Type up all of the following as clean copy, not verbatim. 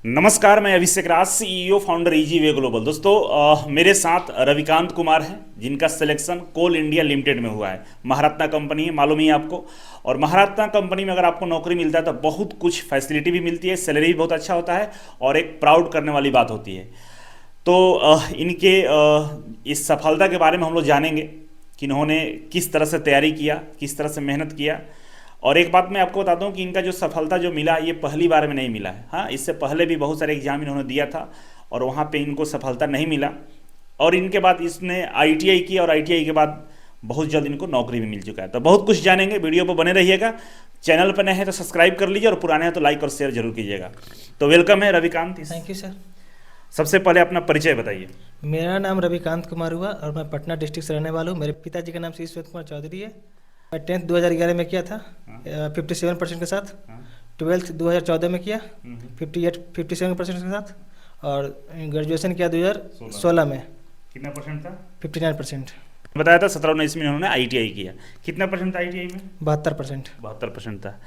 नमस्कार, मैं Abhishek Raj, CEO founder Easy Way Global. दोस्तों, मेरे साथ रविकांत कुमार हैं, जिनका सिलेक्शन कोल इंडिया लिमिटेड में हुआ है। महारत्ना कंपनी है, मालूम ही है आपको। और महारत्ना कंपनी में अगर आपको नौकरी मिलता है तो बहुत कुछ फैसिलिटी भी मिलती है, सैलरी भी बहुत अच्छा होता है और एक प्राउड करने वाली बात होती है। तो इनके इस सफलता के बारे में हम लोग जानेंगे कि इन्होंने किस तरह से तैयारी किया, किस तरह से मेहनत किया। और एक बात मैं आपको बताता हूँ कि इनका जो सफलता जो मिला ये पहली बार में नहीं मिला है। हाँ, इससे पहले भी बहुत सारे एग्जाम इन्होंने दिया था और वहाँ पे इनको सफलता नहीं मिला। और इनके बाद इसने आईटीआई की और आईटीआई के बाद बहुत जल्द इनको नौकरी भी मिल चुका है। तो बहुत कुछ जानेंगे, वीडियो पर बने रहिएगा। चैनल पर नए हैं तो सब्सक्राइब कर लीजिए और पुराने हैं तो लाइक और शेयर जरूर कीजिएगा। तो वेलकम है रविकांत। Thank you sir. सबसे पहले अपना परिचय बताइए। मेरा नाम रविकांत कुमार हुआ और मैं पटना डिस्ट्रिक्ट से रहने वाला हूँ। मेरे पिताजी का नाम श्री ईश्वर कुमार चौधरी है। मैं 10th 2011 में किया था 57% के साथ। 12th 2014 में किया 57% के साथ। और ग्रेजुएशन किया 2016 में। कितना परसेंट था? 59%। बताया था 17-19 में इन्होंने आईटीआई किया। कितना परसेंट था आईटीआई में? 72%। 72% था।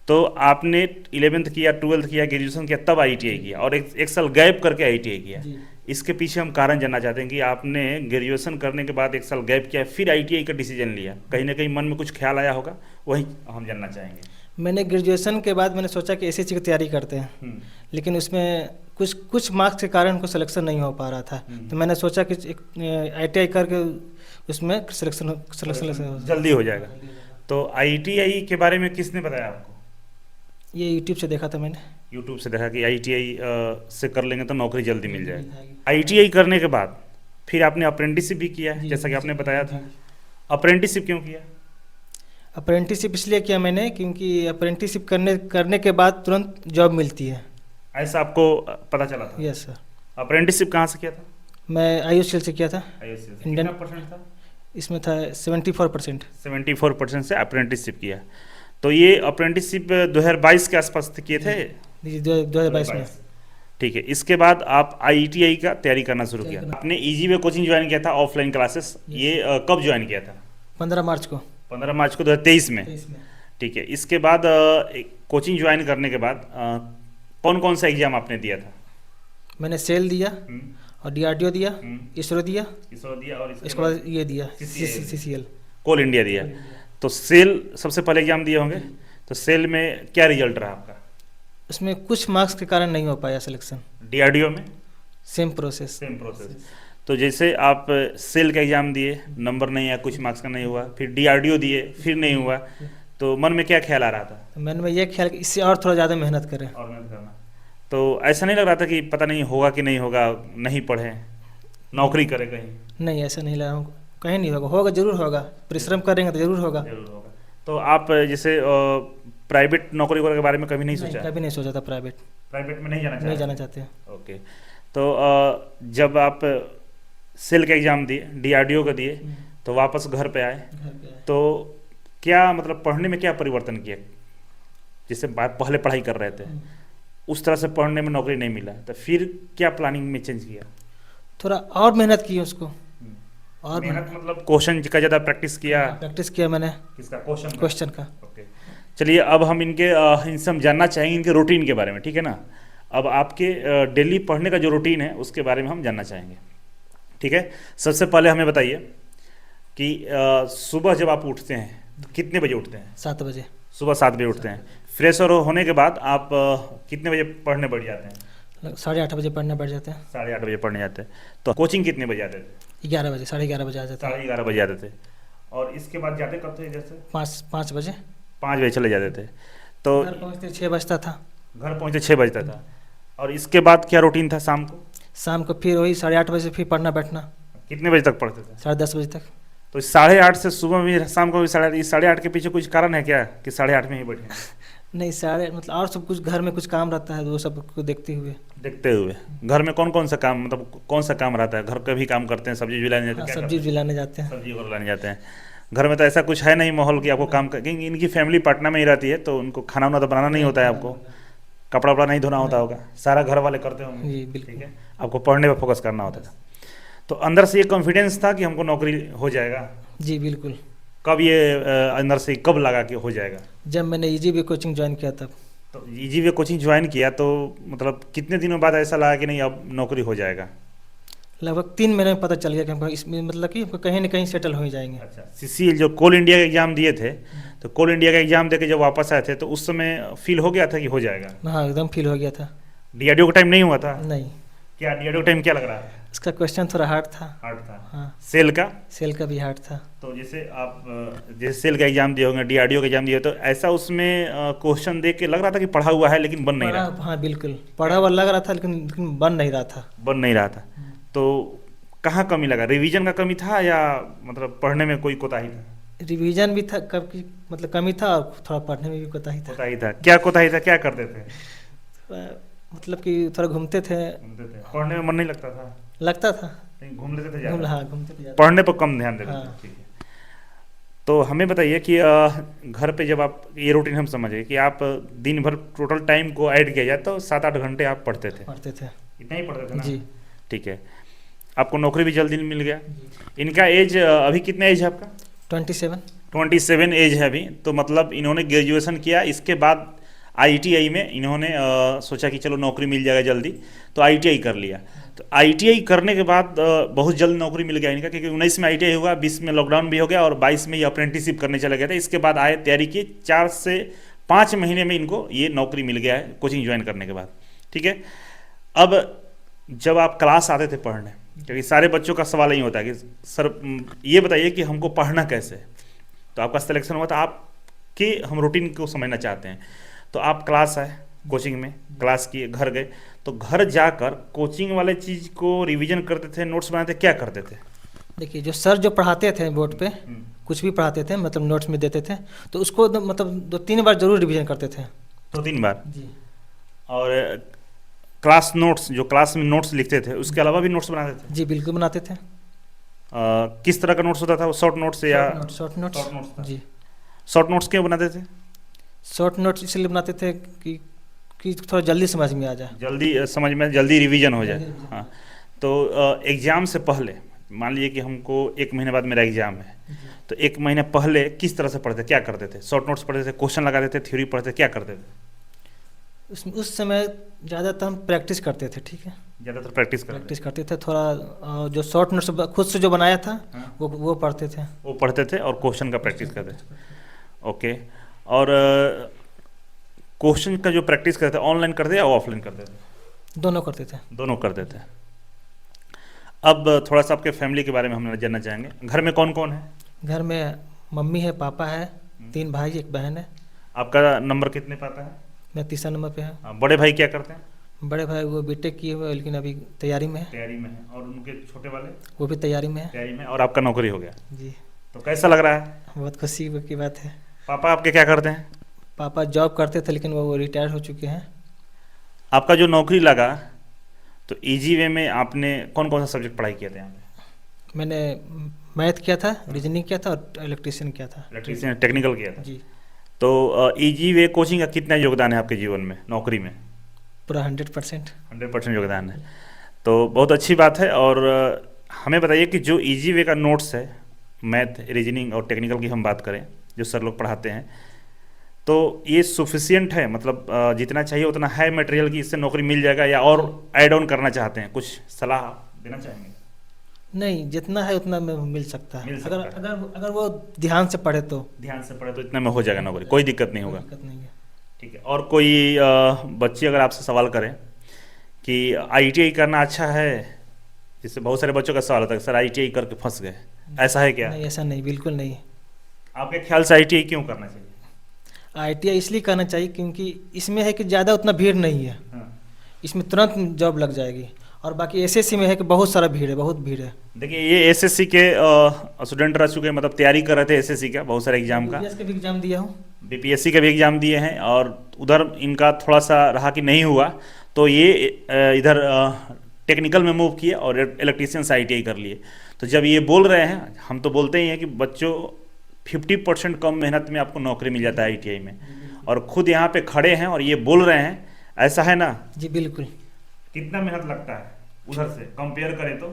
तो आपने 11th किया, 12th किया, ग्रेजुएशन किया, तब आईटीआई किया और एक साल गैप करके आईटीआई किया। इसके पीछे हम कारण जानना चाहते हैं कि आपने ग्रेजुएशन करने के बाद एक साल गैप किया, फिर आईटीआई का डिसीजन लिया। कहीं ना कहीं मन में कुछ ख्याल आया होगा, वही हम जानना चाहेंगे। मैंने ग्रेजुएशन के बाद मैंने सोचा कि एसएससी की तैयारी करते हैं, लेकिन उसमें कुछ मार्क्स के कारण को सिलेक्शन नहीं हो पा रहा था। तो मैंने सोचा कि आईटीआई करके उसमें सिलेक्शन जल्दी हो जाएगा। तो आईटीआई के बारे में किसने बताया आपको? ये यूट्यूब से देखा था मैंने। यूट्यूब से देखा कि आईटीआई से कर लेंगे तो नौकरी जल्दी मिल जाएगी। आईटीआई करने के बाद फिर आपने अप्रेंटिसशिप भी किया है, जैसा कि आपने बताया था। अप्रेंटिसशिप क्यों किया? अप्रेंटिसशिप इसलिए किया मैंने क्योंकि अप्रेंटिसशिप करने के बाद तुरंत जॉब मिलती है, ऐसा आपको पता चला था? Yes sir. अप्रेंटिसशिप कहाँ से किया था? मैं आईओसीएल से किया था। इंडियन परसेंट था? इसमें था 74%। 74% से अप्रेंटिसशिप किया। तो ये अप्रेंटिसशिप 2022 के आसपास किए थे? जी 2022 में। ठीक है। इसके बाद आप आईटीआई का तैयारी करना शुरू किया। आपने इजी वे कोचिंग ज्वाइन किया था, ऑफलाइन क्लासेस। ये कब ज्वाइन किया था? 15 मार्च को। 15 मार्च को 2023 में। ठीक है। इसके बाद कोचिंग ज्वाइन करने के बाद कौन कौन सा एग्जाम आपने दिया था? मैंने सेल दिया और डीआरडीओ दिया, इसरो दिया और इसके बाद ये दिया सीसीएल, कोल इंडिया दिया। तो सेल सबसे पहले एग्जाम दिए होंगे। तो सेल में क्या रिजल्ट रहा आपका? उसमें कुछ मार्क्स के कारण नहीं हो पाया सिलेक्शन। डीआरडीओ में सेम प्रोसेस। तो जैसे आप सेल का एग्जाम दिए, नंबर नहीं आया, कुछ मार्क्स का नहीं हुआ, फिर डीआरडीओ दिए, फिर नहीं हुआ, तो मन में क्या ख्याल आ रहा था? मन में ये ख्याल कि इससे और थोड़ा ज़्यादा मेहनत करें और मेहनत करना। तो ऐसा नहीं लग रहा था कि पता नहीं होगा कि नहीं होगा, नहीं पढ़े, नौकरी करें कहीं? नहीं, ऐसा नहीं लगा, कहीं नहीं होगा। होगा, जरूर होगा। परिश्रम करेंगे तो जरूर होगा। तो आप जैसे प्राइवेट नौकरी के बारे में कभी नहीं सोचा? कभी नहीं सोचा था। प्राइवेट में नहीं जाना चाहते? ओके। तो जब आप सेल का एग्जाम दिए, डीआरडीओ का दिए, तो वापस घर पे आए, तो क्या मतलब पढ़ने में क्या परिवर्तन किया? जैसे पहले पढ़ाई कर रहे थे, उस तरह से पढ़ने में नौकरी नहीं मिला, तो फिर क्या प्लानिंग में चेंज किया? थोड़ा और मेहनत की उसको। और मेहनत मतलब क्वेश्चन का ज़्यादा प्रैक्टिस किया मैंने। किसका? क्वेश्चन का। ओके। चलिए, अब हम इनसे हम जानना चाहेंगे इनके रूटीन के बारे में, ठीक है ना। अब आपके डेली पढ़ने का जो रूटीन है उसके बारे में हम जानना चाहेंगे, ठीक है। सबसे पहले हमें बताइए कि सुबह जब आप उठते हैं तो कितने बजे उठते हैं? 7 बजे। सुबह 7 बजे उठते हैं। फ्रेश होने के बाद आप कितने बजे पढ़ने बैठ जाते हैं? 8:30 बजे पढ़ने बैठ जाते हैं। 8:30 बजे पढ़ने जाते हैं। तो कोचिंग कितने बजे आते थे? 11 बजे, 11:30 बजे आ जाते हैं। 11:30 बजे आते थे। और इसके बाद जाते कब थे? जैसे 5 बजे। 5 बजे चले जाते थे। तो घर पहुँचते 6 बजता था। घर पहुँचते 6 बजता था। और इसके बाद क्या रूटीन था शाम को? शाम को फिर वही 8:30 बजे फिर पढ़ना बैठना। कितने बजे तक पढ़ते थे? 10:30 बजे तक। तो 8:30 से सुबह में शाम को भी 8:30 के पीछे कुछ कारण है क्या कि 8:30 में ही बैठे? नहीं, मतलब और सब कुछ घर में कुछ काम रहता है, वो सब को देखते हुए। घर में कौन कौन सा काम, मतलब कौन सा काम रहता है? घर का भी काम करते हैं, सब्जी भी लाने जाते हैं? सब्जी भी लाने जाते हैं। सब्जी और लाने जाते हैं। घर में तो ऐसा कुछ है नहीं माहौल कि आपको काम क्योंकि इनकी फैमिली पटना में ही रहती है, तो उनको खाना वाना तो बनाना नहीं होता है, आपको कपड़ा वपड़ा नहीं धोना होता होगा, सारा घर वाले करते होंगे। जी बिल्कुल। ठीक है। आपको पढ़ने पर फोकस करना होता था। तो अंदर से ये कॉन्फिडेंस था कि हमको नौकरी हो जाएगा? जी बिल्कुल। कब ये अंदर से कब लगा कि हो जाएगा? जब मैंने इजी वे कोचिंग ज्वाइन किया तब। तो ईजीवे कोचिंग ज्वाइन किया तो मतलब कितने दिनों बाद ऐसा लगा कि नहीं अब नौकरी हो जाएगा? लगभग 3 महीने में पता चल गया कि हमको इसमें मतलब कि हमको कहीं ना कहीं सेटल हो ही जाएंगे। अच्छा, सीसीएल जो कोल इंडिया का एग्जाम दिए थे, तो कोल इंडिया का एग्जाम देके जब वापस आए थे तो उस समय फील हो गया था कि हो जाएगा? हाँ एकदम फील हो गया था। डीआरडीओ का टाइम नहीं हुआ था? नहीं, क्या डीआरडीओ का टाइम क्या लग रहा है? इसका क्वेश्चन थोड़ा हार्ड था। हार्ड था? हाँ, सेल का? सेल का भी हार्ड था। तो जैसे आप जैसे सेल का एग्जाम दिए होंगे, डीआरडीओ का एग्जाम दिए, तो ऐसा उसमें क्वेश्चन देख के लग रहा था कि पढ़ा हुआ है लेकिन बन नहीं पढ़ा, रहा? हाँ बिल्कुल पढ़ा हुआ लग रहा था, लेकिन बन नहीं रहा था। बन नहीं रहा था। तो कहाँ कमी लगा? रिवीजन का कमी था या मतलब पढ़ने में कोई कोताही था? रिवीजन भी था मतलब कमी था, और थोड़ा पढ़ने में भी कोताही था। कोताही था? क्या कोताही था, क्या करते थे? मतलब कि थोड़ा घूमते थे। घूमते थे? पढ़ने में मन नहीं लगता था? लगता था। कहीं घूम लेते थे ज़्यादा? हाँ घूमते थे ज़्यादा। पढ़ने पर कम ध्यान देते थे? हाँ। ठीक है। तो हमें बताइए कि घर पे जब आप ये रूटीन हम समझे कि आप दिन भर टोटल टाइम को ऐड किया जाए तो 7-8 घंटे आप पढ़ते थे? पढ़ते थे। इतना ही पढ़ते थे ना? जी। ठीक है। आपको नौकरी भी जल्दी मिल गया। जी। इनका एज अभी कितना एज है आपका? 27। 27 एज है अभी। तो मतलब इन्होंने ग्रेजुएशन किया, इसके बाद आईटीआई में इन्होंने सोचा कि चलो नौकरी मिल जाएगा जल्दी, तो आईटीआई कर लिया। तो आईटीआई करने के बाद बहुत जल्द नौकरी मिल गया इनका, क्योंकि 19 में आईटीआई हुआ, 20 में लॉकडाउन भी हो गया और 22 में ये अप्रेंटिसशिप करने चले गए थे। इसके बाद आए, तैयारी की, 4 से 5 महीने में इनको ये नौकरी मिल गया है कोचिंग ज्वाइन करने के बाद। ठीक है। अब जब आप क्लास आते थे पढ़ने, क्योंकि सारे बच्चों का सवाल यही होता है कि सर ये बताइए कि हमको पढ़ना कैसे, तो आपका सिलेक्शन हुआ था, आपके हम रूटीन को समझना चाहते हैं। तो आप क्लास आए, कोचिंग में क्लास किए, घर गए, तो घर जाकर कोचिंग वाले चीज़ को रिवीजन करते थे, नोट्स बनाते, क्या करते थे? देखिए जो सर जो पढ़ाते थे बोर्ड पे, कुछ भी पढ़ाते थे मतलब नोट्स में देते थे, तो उसको मतलब 2-3 बार जरूर रिवीजन करते थे। 2-3 बार? जी। और क्लास नोट्स, जो क्लास में नोट्स लिखते थे, उसके अलावा भी नोट्स बनाते थे? जी बिल्कुल बनाते थे। किस तरह का नोट्स होता था? शॉर्ट नोट्स या? Short notes. जी। शॉर्ट नोट्स क्यों बनाते थे? शॉर्ट नोट्स इसलिए बनाते थे कि थोड़ा जल्दी समझ में आ जाए। जल्दी समझ में, जल्दी रिवीजन हो जाए। जल्दी रिवीजन। हाँ। तो एग्ज़ाम से पहले मान लीजिए कि हमको 1 महीने बाद मेरा एग्ज़ाम है, तो 1 महीने पहले किस तरह से पढ़ते, क्या करते थे? शॉर्ट नोट्स पढ़ते थे, क्वेश्चन लगाते थे, थ्योरी पढ़ते थे, क्या करते थे? उस समय ज़्यादातर हम प्रैक्टिस करते थे। ठीक है। ज़्यादातर प्रैक्टिस करते थे। थोड़ा जो शॉर्ट नोट्स खुद से जो बनाया था, हाँ। वो पढ़ते थे। वो पढ़ते थे और क्वेश्चन का प्रैक्टिस करते थे। ओके। और क्वेश्चन का जो प्रैक्टिस करते थे, ऑनलाइन करते या ऑफलाइन करते थे? दोनों करते थे। दोनों करते थे। अब थोड़ा सा आपके फैमिली के बारे में हम जानना चाहेंगे। घर में कौन कौन है? घर में मम्मी है, पापा है, 3 भाई, 1 बहन है। आपका नंबर कितने पे आता है? मैं 3रा नंबर पे है। बड़े भाई क्या करते हैं? बड़े भाई वो बीटेक किए हुए, लेकिन अभी तैयारी में है। तैयारी में है। और उनके छोटे वाले? वो भी तैयारी में है। तैयारी में। और आपका नौकरी हो गया? जी। तो कैसा लग रहा है? बहुत खुशी की बात है। पापा आपके क्या करते हैं? पापा जॉब करते थे, लेकिन वो रिटायर हो चुके हैं। आपका जो नौकरी लगा, तो इजी वे में आपने कौन कौन सा सब्जेक्ट पढ़ाई किए थे यहाँ पे? मैंने मैथ किया था, रीजनिंग किया था और इलेक्ट्रिशियन किया था। इलेक्ट्रिशियन, टेक्निकल किया था? जी। तो इजी वे कोचिंग का कितना योगदान है आपके जीवन में, नौकरी में? पूरा 100%। 100% योगदान है। तो बहुत अच्छी बात है। और हमें बताइए कि जो इजी वे का नोट्स है, मैथ, रीजनिंग और टेक्निकल की हम बात करें, जो सर लोग पढ़ाते हैं, तो ये सफिशिएंट है, मतलब जितना चाहिए उतना है मटेरियल की इससे नौकरी मिल जाएगा, या और ऐड ऑन करना चाहते हैं? कुछ सलाह देना चाहेंगे? नहीं, जितना है उतना में मिल सकता है। मिल सकता है। अगर वो ध्यान से पढ़े तो। ध्यान से पढ़े तो इतना में हो जाएगा नौकरी, कोई दिक्कत नहीं होगा। दिक्कत नहीं है। ठीक है। और कोई बच्चे अगर आपसे सवाल करें कि आईटीआई करना अच्छा है, जिससे बहुत सारे बच्चों का सवाल होता है सर आईटीआई करके फंस गए, ऐसा है क्या? नहीं, ऐसा नहीं, बिल्कुल नहीं। आपके ख्याल से आईटीआई क्यों करना चाहिए? आईटीआई इसलिए करना चाहिए क्योंकि इसमें है कि ज़्यादा उतना भीड़ नहीं है। हाँ। इसमें तुरंत जॉब लग जाएगी। और बाकी एसएससी में है कि बहुत सारा भीड़ है, बहुत भीड़ है। देखिए ये एसएससी के स्टूडेंट रह चुके हैं, मतलब तैयारी कर रहे थे एसएससी का, बहुत सारे एग्जाम का। बीपीएस का भी एग्जाम दिया हूँ। बीपीएससी का भी एग्जाम दिए हैं, और उधर इनका थोड़ा सा रहा कि नहीं हुआ, तो ये इधर टेक्निकल में मूव किए और इलेक्ट्रीशियन से आईटीआई कर लिए। तो जब ये बोल रहे हैं, हम तो बोलते ही हैं कि बच्चों 50% कम मेहनत में आपको नौकरी मिल जाता है आईटीआई में, और खुद यहाँ पे खड़े हैं और ये बोल रहे हैं, ऐसा है ना? जी बिल्कुल। कितना मेहनत लगता है उधर से कंपेयर करें तो?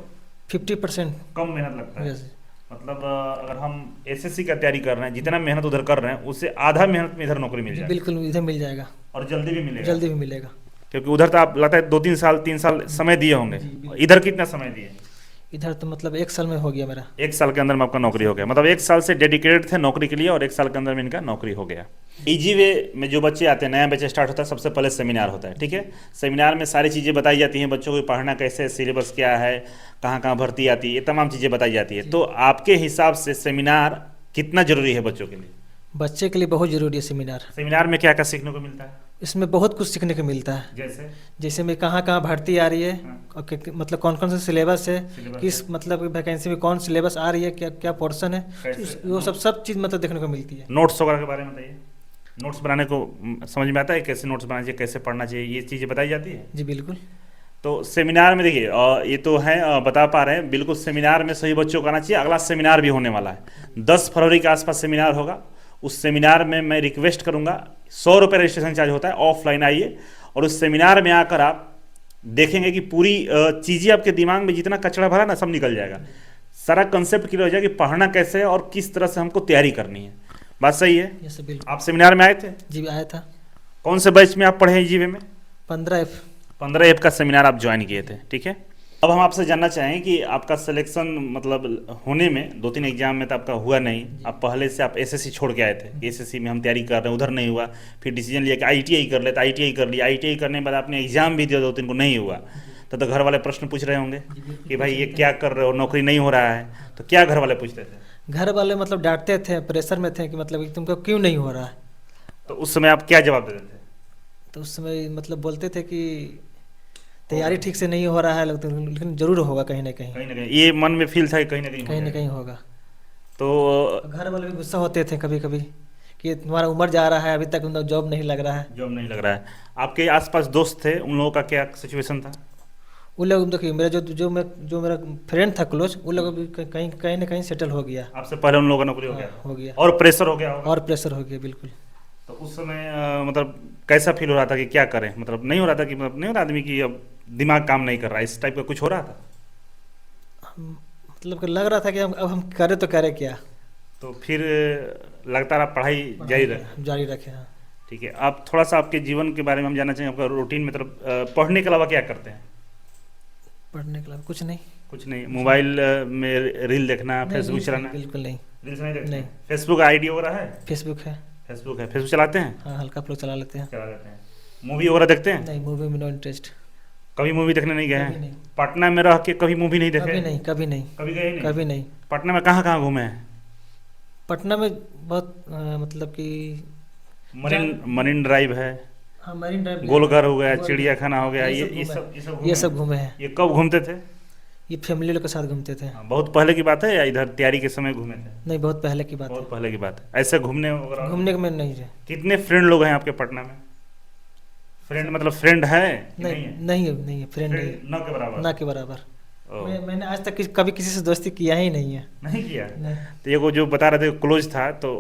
50% कम मेहनत लगता है। यस। मतलब अगर हम एसएससी का तैयारी कर रहे हैं, जितना मेहनत उधर कर रहे हैं उससे आधा मेहनत में इधर नौकरी मिल जी जाएगी बिल्कुल इधर मिल जाएगा, और जल्दी भी मिलेगा। जल्दी भी मिलेगा। क्योंकि उधर तो आप लगता है 2-3 साल 3 साल समय दिए होंगे, जी, बिल्कुल। इधर कितना समय दिए? इधर तो मतलब 1 साल में हो गया मेरा। 1 साल के अंदर में आपका नौकरी हो गया, मतलब 1 साल से डेडिकेटेड थे नौकरी के लिए और 1 साल के अंदर में इनका नौकरी हो गया। इजी वे में जो बच्चे आते हैं, नया बैच स्टार्ट होता है, सबसे पहले सेमिनार होता है, ठीक है। सेमिनार में सारी चीज़ें बताई जाती हैं, बच्चों को पढ़ना कैसे है, सिलेबस क्या है, कहाँ कहाँ भर्ती आती है, ये तमाम चीज़ें बताई जाती है। तो आपके हिसाब से सेमिनार कितना जरूरी है बच्चों के लिए? बच्चे के लिए बहुत ज़रूरी है सेमिनार। सेमिनार में क्या क्या सीखने को मिलता है? इसमें बहुत कुछ सीखने को मिलता है, जैसे जैसे में कहाँ कहाँ भर्ती आ रही है, हाँ। और मतलब कौन कौन सा सिलेबस है, सिलेबस किस मतलब वैकेंसी में कौन सिलेबस आ रही है, क्या क्या पोर्शन है, कैसे- वो सब चीज़ मतलब देखने को मिलती है। नोट्स वगैरह के बारे में बताइए। नोट्स बनाने को समझ में आता है, कैसे नोट्स बनाना चाहिए, कैसे पढ़ना चाहिए, ये चीज़ें बताई जाती है। जी बिल्कुल। तो सेमिनार में देखिए ये तो है बता पा रहे हैं, बिल्कुल सेमिनार में सभी बच्चों को आना चाहिए। अगला सेमिनार भी होने वाला है 10 फरवरी के आसपास सेमिनार होगा। उस सेमिनार में मैं रिक्वेस्ट करूंगा, 100 रुपये रजिस्ट्रेशन चार्ज होता है, ऑफलाइन आइए और उस सेमिनार में आकर आप देखेंगे कि पूरी चीज़ें आपके दिमाग में जितना कचरा भरा ना सब निकल जाएगा, सारा कंसेप्ट क्लियर हो जाएगा कि पढ़ना कैसे है और किस तरह से हमको तैयारी करनी है। बात सही है? ये सब बिल्कुल। आप सेमिनार में आए थे? जी आया था। कौन से बैच में आप पढ़े हैं जीवे में? 15F। 15F का सेमिनार आप ज्वाइन किए थे, ठीक है। अब हम आपसे जानना चाहें कि आपका सिलेक्शन मतलब होने में 2-3 एग्जाम में तो आपका हुआ नहीं, आप पहले से आप एसएससी छोड़ के आए थे, एसएससी में हम तैयारी कर रहे हैं, उधर नहीं हुआ, फिर डिसीजन लिया कि आईटीआई कर ले, तो आईटीआई कर लिया, आईटीआई करने के बाद आपने एग्जाम भी दिया, 2-3 को नहीं हुआ, तो घर वाले प्रश्न पूछ रहे होंगे कि भाई ये क्या कर रहे हो, नौकरी नहीं हो रहा है, तो क्या घर वाले पूछते थे? घर वाले मतलब डांटते थे, प्रेशर में थे कि मतलब कि तुमको क्यों नहीं हो रहा है। तो उस समय आप क्या जवाब देते थे? तो उस समय मतलब बोलते थे कि तैयारी ठीक से नहीं हो रहा है, लेकिन जरूर होगा कहीं ना कहीं, कहीं ना कहीं ये मन में फील था कि कहीं ना कहीं हो कहीं ना जाएगा। कहीं होगा। तो घर वाले भी गुस्सा होते थे कभी कभी कि तुम्हारा उम्र जा रहा है, अभी तक मतलब जॉब नहीं लग रहा है। जॉब नहीं लग रहा है। आपके आसपास दोस्त थे, उन लोगों का क्या सिचुएशन था? वो लोग देखिए, मेरा जो मेरा फ्रेंड था क्लोज, वो लोग भी कहीं कहीं ना कहीं सेटल हो गया। आपसे पहले उन लोगों का नौकरी हो हाँ, गया हो गया। और प्रेशर हो गया होगा। और प्रेशर हो गया बिल्कुल। तो उस समय मतलब कैसा फील हो रहा था कि क्या करें, मतलब नहीं हो रहा था कि मतलब नहीं हो रहा आदमी की अब दिमाग काम नहीं कर रहा है, इस टाइप का कुछ हो रहा था? मतलब कि लग रहा था कि अब हम करें तो करें क्या। तो फिर लगता रहा पढ़ाई जारी रहे। जारी रखे। हाँ। ठीक है, आप थोड़ा सा आपके जीवन के बारे में हम जानना चाहिए, आपका रूटीन मतलब पढ़ने के अलावा क्या करते हैं? पढ़ने के अलावा कुछ नहीं। कुछ नहीं, मोबाइल में रील देखना, फेसबुक चलाना? बिल्कुल नहीं। रील्स नहीं देखते? नहीं। फेसबुक आईडी वगैरह है? फेसबुक है। फेसबुक है, फेसबुक चलाते हैं? हाँ हल्का फ्लो चला लेते हैं। चला लेते हैं। मूवी वगैरह देखते हैं? नहीं, मूवी में नो इंटरेस्ट। कभी मूवी देखने नहीं गए कभी हैं? नहीं। पटना में रह के कभी मूवी नहीं देखे? कभी नहीं, कभी नहीं, कभी गए नहीं? कभी नहीं। पटना में कहाँ कहाँ घूमे हैं? पटना में बहुत मतलब कि मरीन ड्राइव है, हाँ मरीन ड्राइव, गोलघर हो गया, गोलघर, चिड़ियाखाना हो गया, ये ये सब सब ये सब ये घूमे सब हैं? घूमे हैं। ये कब घूमते थे? ये फैमिली लोग के साथ घूमते थे। बहुत पहले की बात है या इधर तैयारी के समय घूमे थे? नहीं, बहुत पहले की बात बहुत है। पहले की बात है। ऐसे घूमने वगैरह घूमने में नहीं है। कितने फ्रेंड लोग हैं आपके पटना में? फ्रेंड मतलब फ्रेंड है कि नहीं, नहीं है? नहीं है, नहीं है, फ्रेंड नहीं है, फ्रेंड न के बराबर? ना के बराबर। ओ, मैंने आज तक कभी किसी से दोस्ती किया ही नहीं है। नहीं किया? नहीं। तो ये वो जो बता रहे थे क्लोज था, तो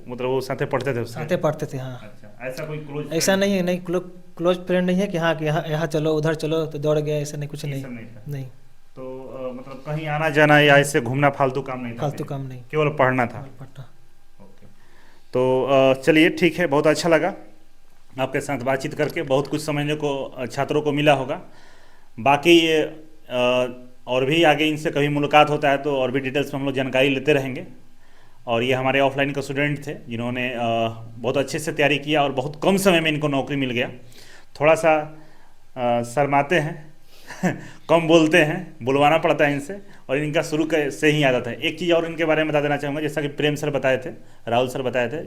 मतलब वो साथे पढ़ते थे उसके? साथे पढ़ते थे। हाँ। अच्छा, ऐसा कोई क्लोज ऐसा नहीं है, नहीं क्लोज फ्रेंड नहीं है कि हाँ कि यहाँ चलो उधर चलो तो दौड़ गए, ऐसा नहीं, कुछ नहीं। नहीं था? नहीं, तो मतलब कहीं आना जाना या ऐसे घूमना फालतू काम नहीं था? फालतू काम नहीं। केवल पढ़ना था? पढ़ना। ओके, तो चलिए ठीक है, बहुत अच्छा लगा आपके साथ बातचीत करके, बहुत कुछ समझने को छात्रों को मिला होगा। बाकी और भी आगे इनसे कभी मुलाकात होता है तो और भी डिटेल्स में हम लोग जानकारी लेते रहेंगे। और ये हमारे ऑफलाइन के स्टूडेंट थे जिन्होंने बहुत अच्छे से तैयारी किया और बहुत कम समय में इनको नौकरी मिल गया। थोड़ा सा शर्माते हैं कम बोलते हैं, बुलवाना पड़ता है इनसे, और इनका शुरू से ही आदत है। एक चीज़ और इनके बारे में बता देना चाहूँगा, जैसा कि प्रेम सर बताए थे, राहुल सर बताए थे,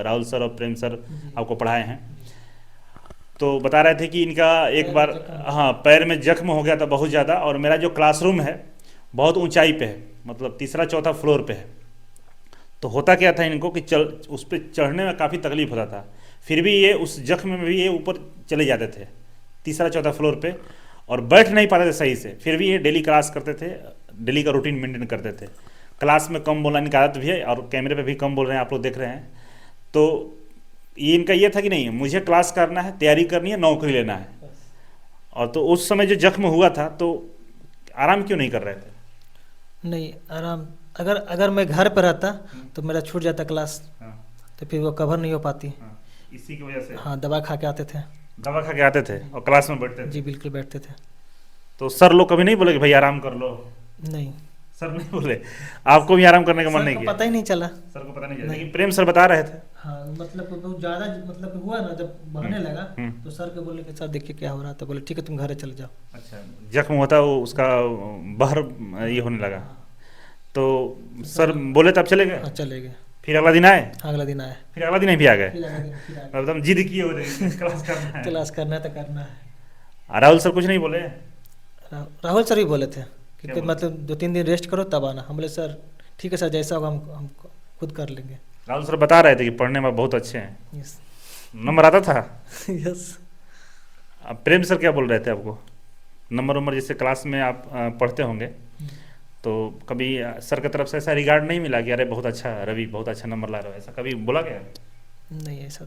राहुल सर और प्रेम सर आपको पढ़ाए हैं, तो बता रहे थे कि इनका एक बार हाँ पैर में जख्म हो गया था बहुत ज़्यादा, और मेरा जो क्लासरूम है बहुत ऊंचाई पे है, मतलब तीसरा चौथा फ्लोर पे है। तो होता क्या था इनको कि उस पर चढ़ने में काफ़ी तकलीफ होता था, फिर भी ये उस जख्म में भी ये ऊपर चले जाते थे तीसरा चौथा फ्लोर पे, और बैठ नहीं पाते थे सही से, फिर भी ये डेली क्लास करते थे, डेली का रूटीन मेंटेन करते थे। क्लास में कम बोलने की आदत भी है और कैमरे पे भी कम बोल रहे हैं, आप लोग देख रहे हैं। तो ये इनका ये था कि नहीं मुझे क्लास करना है, तैयारी करनी है, नौकरी लेना है। और तो उस समय जो जख्म हुआ था तो आराम क्यों नहीं कर रहे थे? नहीं, अगर अगर मैं घर पर रहता तो मेरा छूट जाता क्लास, हाँ, तो फिर वो कवर नहीं हो पाती। हाँ, इसी की वजह से हाँ, दवा खा के आते थे। दवा खा के आते थे और क्लास में बैठते थे। जी बिल्कुल बैठते थे। तो सर लोग कभी नहीं बोले कि भाई आराम कर लो? नहीं, सर नहीं बोले? आपको भी आराम करने का मन सर नहीं को किया? पता ही नहीं चला। सर को पता नहीं चला, नहीं। लेकिन प्रेम सर बता रहे थे। हाँ, मतलब बहुत ज़्यादा मतलब हुआ ना, जब बहने लगा तो सर के बोले कि सर देखिए क्या हो रहा, तो बोले ठीक है तुम घर चले जाओ। अच्छा, जख्म होता वो उसका बाहर ये होने लगा, तो सर बोले तब चले गए? हाँ चले गए। फिर अगला दिन आए? अगला दिन आए। फिर अगला दिन भी आ गए? फिर अगला दिन फिर आ गए। मतलब जिद किए हो रहे क्लास करना है। क्लास करना है तो करना है। राहुल सर कुछ नहीं बोले? राहुल सर भी बोले थे क्या कि बोले? मतलब 2-3 दिन रेस्ट करो तब आना। हम बोले सर ठीक है सर, जैसा होगा हम खुद कर लेंगे। राहुल सर बता रहे थे कि पढ़ने में बहुत अच्छे हैं, यस नंबर आता था। यस। अब प्रेम सर क्या बोल रहे थे आपको? नंबर जैसे क्लास में आप पढ़ते होंगे, तो कभी सर की तरफ से ऐसा रिगार्ड नहीं मिला कि अरे बहुत अच्छा रवि, बहुत अच्छा नंबर ला रहे हो, ऐसा कभी बोला गया? नहीं, ऐसा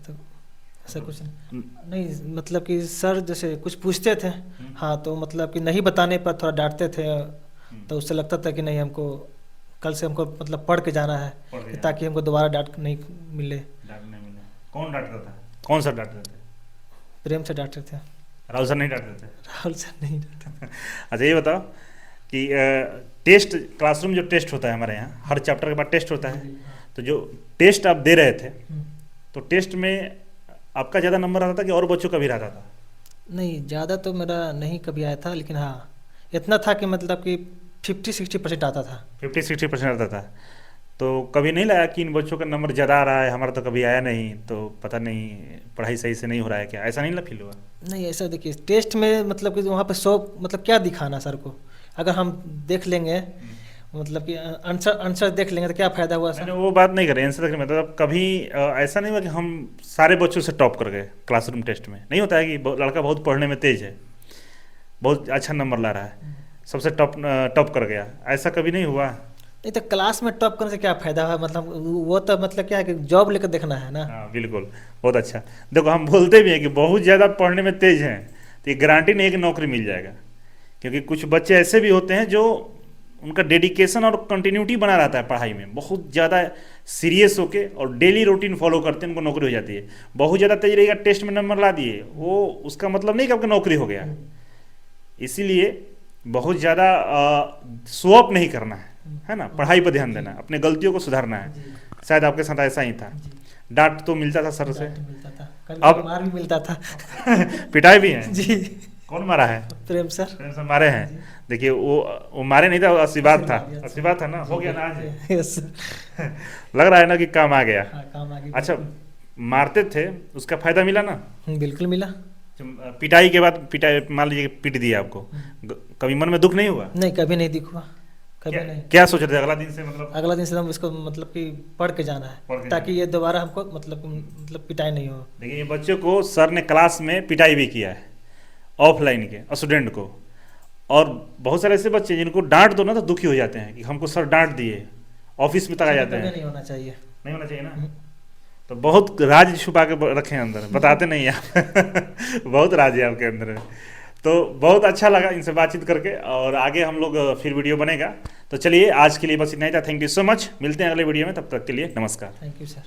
कुछ नहीं। मतलब कि सर जैसे कुछ पूछते थे, हाँ, तो मतलब कि नहीं बताने पर थोड़ा डांटते थे, तो उससे लगता था कि नहीं हमको कल से हमको मतलब पढ़ के जाना है, कि ताकि हमको दोबारा डांट नहीं मिले। डांट नहीं मिला? कौन डांटता था? कौन सर डांटते थे? प्रेम से डांटते थे। राहुल सर नहीं डांटते थे? राहुल सर नहीं डांटते। अच्छा ये बताओ कि टेस्ट, क्लासरूम जो टेस्ट होता है हमारे यहाँ, हर चैप्टर के बाद टेस्ट होता है, तो जो टेस्ट आप दे रहे थे, तो टेस्ट में आपका ज़्यादा नंबर आता था कि और बच्चों का भी रहता था? नहीं, ज़्यादा तो मेरा नहीं कभी आया था, लेकिन हाँ इतना था कि मतलब कि 50-60% आता था। 50-60% आता था। तो कभी नहीं लगा कि इन बच्चों का नंबर ज़्यादा आ रहा है, हमारा तो कभी आया नहीं, तो पता नहीं पढ़ाई सही से नहीं हो रहा है क्या? ऐसा नहीं फील हुआ? नहीं, ऐसा देखिए टेस्ट में मतलब कि वहाँ पे 100 मतलब क्या दिखाना सर को, अगर हम देख लेंगे मतलब कि आंसर देख लेंगे तो क्या फ़ायदा हुआ मैंने सर। वो बात नहीं करी आंसर देखने में, मतलब कभी ऐसा नहीं हुआ कि हम सारे बच्चों से टॉप कर गए क्लासरूम टेस्ट में? नहीं होता है कि लड़का बहुत पढ़ने में तेज है, बहुत अच्छा नंबर ला रहा है, सबसे टॉप कर गया, ऐसा कभी नहीं हुआ? नहीं, तो क्लास में टॉप करने से क्या फ़ायदा है, मतलब वो तो मतलब क्या है कि जॉब लेकर देखना है ना। हाँ बिल्कुल, बहुत अच्छा। देखो हम बोलते भी हैं कि बहुत ज़्यादा पढ़ने में तेज हैं तो ये गारंटी नहीं है कि नौकरी मिल जाएगा, क्योंकि कुछ बच्चे ऐसे भी होते हैं जो उनका डेडिकेशन और कंटिन्यूटी बना रहता है पढ़ाई में, बहुत ज़्यादा सीरियस होके और डेली रूटीन फॉलो करते हैं, उनको नौकरी हो जाती है। बहुत ज़्यादा तेज रहेगा, टेस्ट में नंबर ला दिए, वो उसका मतलब नहीं कि आपकी नौकरी हो गया। इसीलिए बहुत ज़्यादा शो अप नहीं करना है ना, पढ़ाई पर ध्यान देना है, अपने गलतियों को सुधारना है। शायद आपके साथ ऐसा ही था, डांट तो मिलता था सर से, मिलता था, अब कभी मार भी मिलता था। पिटाई भी है? जी। कौन मारा है? प्रेम सर। प्रेम सर मारे हैं? देखिए वो मारे नहीं था, वो आशीर्वाद था, आशीर्वाद था ना, हो गया ना आज। यस। लग रहा है ना कि काम आ गया। हाँ, काम आ गया। अच्छा, मारते थे उसका फायदा मिला ना? बिल्कुल मिला। पिटाई के बाद, पिटाई मान लीजिए पीट दिया आपको, कभी मन में दुख नहीं हुआ? नहीं, कभी नहीं दिखा, कभी नहीं। क्या सोच रहे थे अगला दिन से? मतलब अगला दिन से हम इसको मतलब कि पढ़ के जाना है, ताकि ये दोबारा हमको मतलब पिटाई नहीं हो। देखिए ये बच्चों को सर ने क्लास में पिटाई भी किया है, ऑफलाइन के स्टूडेंट को, और बहुत सारे ऐसे बच्चे जिनको डांट दो ना तो दुखी हो जाते हैं कि हमको सर डांट दिए, ऑफिस में तक आ जाते हैं। नहीं होना चाहिए। नहीं होना चाहिए ना, तो बहुत राज छुपा के रखे हैं अंदर, बताते नहीं आप। बहुत राज है आपके अंदर। तो बहुत अच्छा लगा इनसे बातचीत करके, और आगे हम लोग फिर वीडियो बनेगा। तो चलिए आज के लिए बस इतना ही था। थैंक यू सो मच, मिलते हैं अगले वीडियो में, तब तक के लिए नमस्कार। Thank you sir.